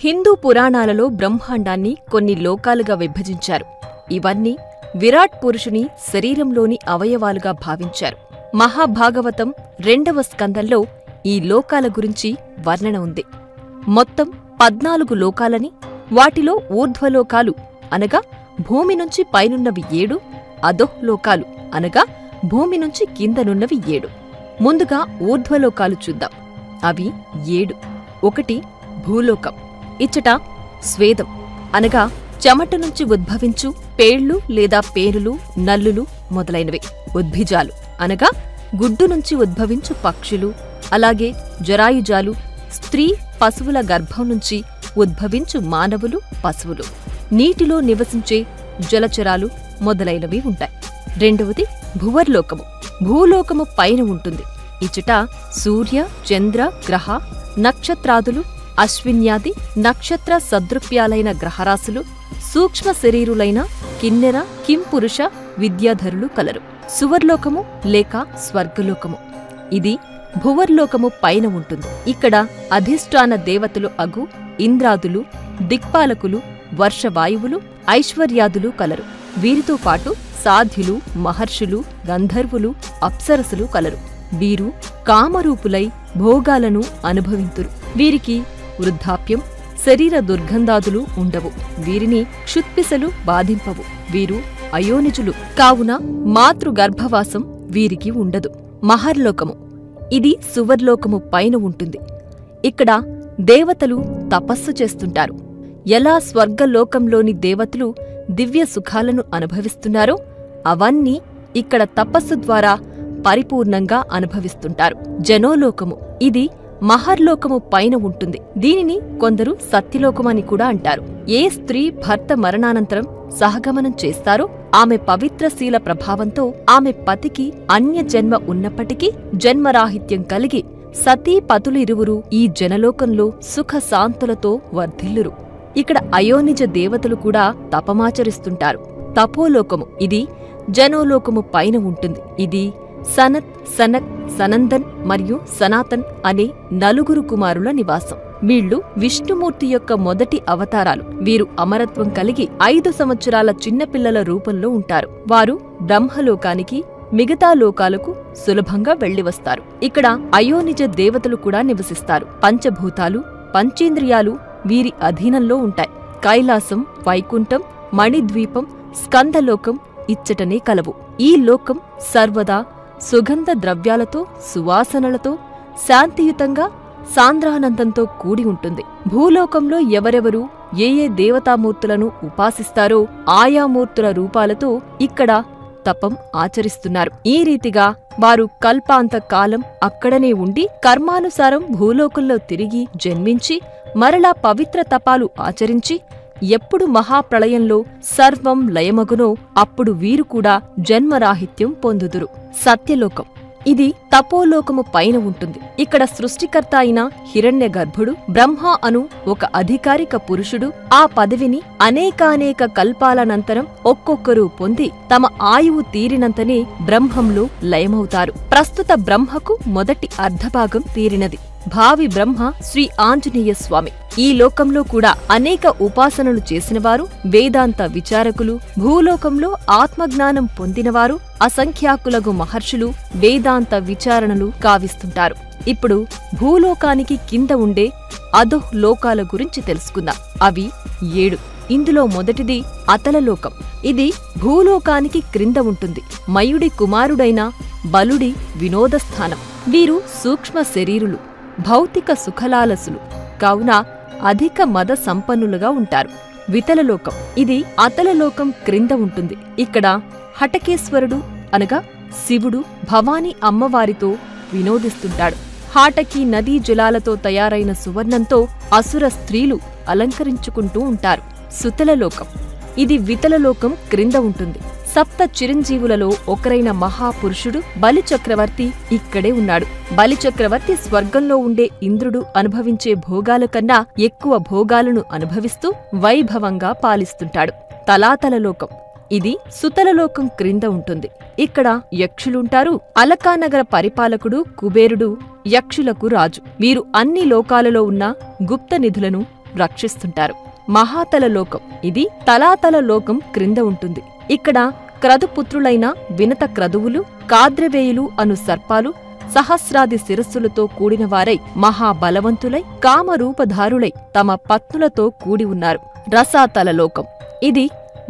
హిందూ పురాణాలలో బ్రహ్మాండాన్ని కొన్ని లోకాలుగా విభజించారు. ఇవన్నీ విరాట్ పురుషుని శరీరంలోని అవయవాలుగా భావించారు. మహాభాగవతం 2వ స్కందంలో ఈ లోకాల గురించి వర్ణన ఉంది. మొత్తం 14 లోకాలని, వాటిలో ఊర్ధ్వలోకాలు అనగా భూమి నుంచి పైనున్నవి 7, అధోలోకాలు అనగా భూమి నుంచి కిందనున్నవి 7. ముందుగా ఊర్ధ్వలోకాలు చూద్దాం. అవి 7. 1 భూలోకం. ఇచ్చట స్వేదం అనగా చెమట నుంచి ఉద్భవించు పేళ్లు లేదా పేరులు, నల్లులు మొదలైనవి. ఉద్భిజాలు అనగా గుడ్డు నుంచి ఉద్భవించు పక్షులు, అలాగే జరాయుజాలు స్త్రీ పశువుల గర్భం నుంచి ఉద్భవించు మానవులు, పశువులు. నీటిలో నివసించే జలచరాలు మొదలైనవి ఉంటాయి. 2వది భువర్లోకము. భూలోకము పైన ఉంటుంది. ఇచ్చట సూర్య, చంద్ర, గ్రహ, నక్షత్రాదులు, అశ్విన్యాది నక్షత్ర సదృప్యాలైన గ్రహరాశులు, సూక్ష్మ శరీరులైన కిన్నెర, కింపురుష, విద్యాధరులు కలరు. సువర్లోకము లేక స్వర్గలోకము. ఇది భువర్లోకము పైన ఉంటుంది. ఇక్కడ అధిష్టాన దేవతలు అగు ఇంద్రాదులు, దిక్పాలకులు, వర్షవాయువులు, ఐశ్వర్యాదులు కలరు. వీరితో పాటు సాధ్యులు, మహర్షులు, గంధర్వులు, అప్సరసులు కలరు. వీరు కామరూపులై భోగాలను అనుభవింతురు. వీరికి వృద్ధాప్యం, శరీర దుర్గంధాదులు ఉండవు. వీరిని క్షుత్పిసలు బాధింపవు. వీరు అయోనిజులు కావున మాతృగర్భవాసం వీరికి ఉండదు. మహర్లోకము. ఇది సువర్లోకము పైన ఉంటుంది. ఇక్కడ దేవతలు తపస్సు చేస్తుంటారు. ఎలా స్వర్గలోకంలోని దేవతలు దివ్య సుఖాలను అనుభవిస్తున్నారో అవన్నీ ఇక్కడ తపస్సు ద్వారా పరిపూర్ణంగా అనుభవిస్తుంటారు. జనోలోకము. ఇది మహర్లోకము పైన ఉంటుంది. దీనిని కొందరు సత్యలోకమని కూడా అంటారు. ఏ స్త్రీ భర్త మరణానంతరం సహగమనం చేస్తారో ఆమె పవిత్రశీల ప్రభావంతో ఆమె పతికి అన్య జన్మ ఉన్నప్పటికీ జన్మరాహిత్యం కలిగి సతీ పతులిరువురు ఈ జనలోకంలో సుఖశాంతులతో వర్ధిల్లురు. ఇక్కడ అయోనిజ దేవతలు కూడా తపమాచరిస్తుంటారు. తపోలోకము. ఇది జనోలోకము పైన ఉంటుంది. ఇది సనత్, సనక్, సనందన్ మరియు సనాతన్ అనే 4 కుమారుల నివాసం. వీళ్లు విష్ణుమూర్తి యొక్క మొదటి అవతారాలు. వీరు అమరత్వం కలిగి 5 సంవత్సరాల చిన్నపిల్లల రూపంలో ఉంటారు. వారు బ్రహ్మలోకానికి, మిగతా లోకాలకు సులభంగా వెళ్లివస్తారు. ఇక్కడ అయోనిజ దేవతలు కూడా నివసిస్తారు. పంచభూతాలు, పంచేంద్రియాలు వీరి అధీనంలో ఉంటాయి. కైలాసం, వైకుంఠం, మణిద్వీపం, స్కందలోకం ఇచ్చటనే కలవు. ఈ లోకం సర్వదా సుగంధ ద్రవ్యాలతో, సువాసనలతో, శాంతియుతంగా, సాంద్రానందంతో కూడి ఉంటుంది. భూలోకంలో ఎవరెవరు ఏ ఏ దేవతామూర్తులను ఉపాసిస్తారో ఆయా మూర్తుల రూపాలతో ఇక్కడ తపం ఆచరిస్తున్నారు. ఈ రీతిగా వారు కల్పాంత కాలం అక్కడనే ఉండి కర్మానుసారం భూలోకంలో తిరిగి జన్మించి మరలా పవిత్ర తపాలు ఆచరించి ఎప్పుడు మహాప్రళయంలో సర్వం లయమగునో అప్పుడు వీరు కూడా జన్మరాహిత్యం పొందుదురు. సత్యలోకం. ఇది తపోలోకము పైన ఉంటుంది. ఇక్కడ సృష్టికర్త అయిన హిరణ్య గర్భుడు బ్రహ్మ అను ఒక అధికారిక పురుషుడు ఆ పదవిని అనేకానేక కల్పాలనంతరం ఒక్కొక్కరు పొంది తమ ఆయువు తీరినంతనే బ్రహ్మంలో లయమవుతారు. ప్రస్తుత బ్రహ్మకు మొదటి అర్ధభాగం తీరినది. భావి బ్రహ్మ శ్రీ ఆంజనేయ స్వామి. ఈ లోకంలో కూడా అనేక ఉపాసనలు చేసినవారు, వేదాంత విచారకులు, భూలోకంలో ఆత్మజ్ఞానం పొందినవారు, అసంఖ్యాకులగు మహర్షులు వేదాంత విచారణలు కావిస్తుంటారు. ఇప్పుడు భూలోకానికి కింద ఉండే అధోః లోకాల గురించి తెలుసుకుందాం. అవి 7. ఇందులో మొదటిది అతలలోకం. ఇది భూలోకానికి క్రింద ఉంటుంది. మయుడి కుమారుడైన బలుడి వినోదస్థానం. వీరు సూక్ష్మ శరీరులు, భౌతిక సుఖలాలసులు కావున అధిక మద సంపన్నులుగా ఉంటారు. వితలలోకం. ఇది అతలలోకం క్రింద ఉంటుంది. ఇక్కడ హటకేశ్వరుడు అనగా శివుడు భవానీ అమ్మవారితో వినోదిస్తుంటాడు. హాటకి నదీ జలాలతో తయారైన సువర్ణంతో అసుర స్త్రీలు అలంకరించుకుంటూ ఉంటారు. సుతలలోకం. ఇది వితలలోకం క్రింద ఉంటుంది. సప్త చిరంజీవులలో ఒకరైన మహాపురుషుడు బలిచక్రవర్తి ఇక్కడే ఉన్నాడు. బలిచక్రవర్తి స్వర్గంలో ఉండే ఇంద్రుడు అనుభవించే భోగాల కన్నా ఎక్కువ భోగాలను అనుభవిస్తూ వైభవంగా పాలిస్తుంటాడు. తలాతలలోకం. ఇది సుతలలోకం క్రింద ఉంటుంది. ఇక్కడ యక్షులుంటారు. అలకానగర పరిపాలకుడు కుబేరుడు యక్షులకు రాజు. వీరు అన్ని లోకాలలో ఉన్న గుప్త నిధులను రక్షిస్తుంటారు. మహాతల లోకం, ఇది తలాతల లోకం క్రింద ఉంటుంది. ఇక్కడ క్రతుపుత్రులైన వినత క్రతువులు, కాద్రవేయులు అను సర్పాలు సహస్రాది శిరస్సులతో కూడినవారై మహాబలవంతులై కామరూపధారులై తమ పత్నులతో కూడి ఉన్నారు. రసాతల లోకం, ఇది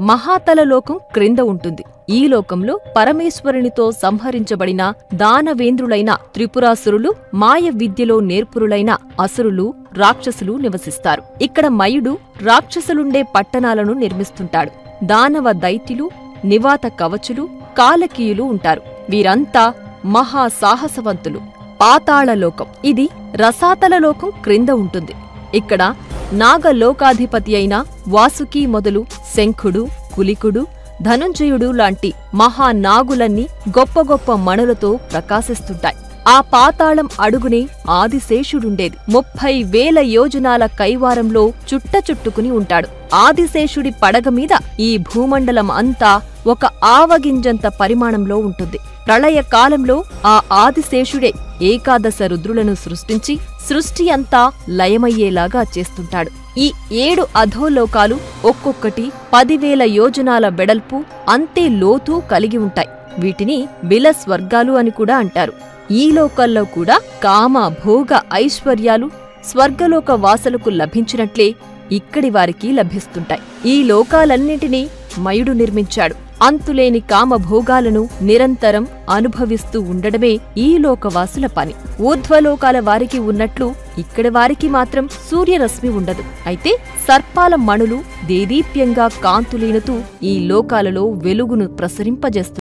మహాతల లోకం క్రింద ఉంటుంది. ఈ లోకంలో పరమేశ్వరునితో సంహరించబడిన దానవేంద్రులైన త్రిపురాసురులు, మాయ విద్యలో నేర్పురులైన అసురులు, రాక్షసులు నివసిస్తారు. ఇక్కడ మయుడు రాక్షసులుండే పట్టణాలను నిర్మిస్తుంటాడు. దానవ దైత్యులు, నివాత కవచులు, కాలకీయులు ఉంటారు. వీరంతా మహాసాహసవంతులు. పాతాళలోకం, ఇది రసాతల లోకం క్రింద ఉంటుంది. ఇక్కడ నాగలోకాధిపతి అయిన వాసుకి మొదలు శంఖుడు, కులికుడు, ధనుంజయుడు లాంటి మహానాగులన్నీ గొప్ప గొప్ప మణులతో ప్రకాశిస్తుంటాయి. ఆ పాతాళం అడుగునే ఆదిశేషుడుండేది. 30,000 యోజనాల కైవారంలో చుట్టుకుని ఉంటాడు. ఆదిశేషుడి పడగమీద ఈ భూమండలం అంతా ఒక ఆవగింజంత పరిమాణంలో ఉంటుంది. ప్రళయకాలంలో ఆ ఆదిశేషుడే ఏకాదశ రుద్రులను సృష్టించి సృష్టి అంతా లయమయ్యేలాగా చేస్తుంటాడు. ఈ 7 అధోలోకాలు ఒక్కొక్కటి 10,000 యోజనాల వెడల్పు, అంతే లోతు కలిగి ఉంటాయి. వీటిని బిలస్వర్గాలు అని కూడా అంటారు. ఈ లోకాల్లో కూడా కామ, భోగ, ఐశ్వర్యాలు స్వర్గలోక వాసులకు లభించినట్లే ఇక్కడి వారికి లభిస్తుంటాయి. ఈ లోకాలన్నింటినీ మయుడు నిర్మించాడు. అంతులేని కామభోగాలను నిరంతరం అనుభవిస్తూ ఉండడమే ఈ లోకవాసుల పని. ఊర్ధ్వలోకాల వారికి ఉన్నట్లు ఇక్కడి వారికి మాత్రం సూర్యరశ్మి ఉండదు. అయితే సర్పాల మణులు దేదీప్యంగా కాంతులీనుతూ ఈ లోకాలలో వెలుగును ప్రసరింపజేస్తాయి.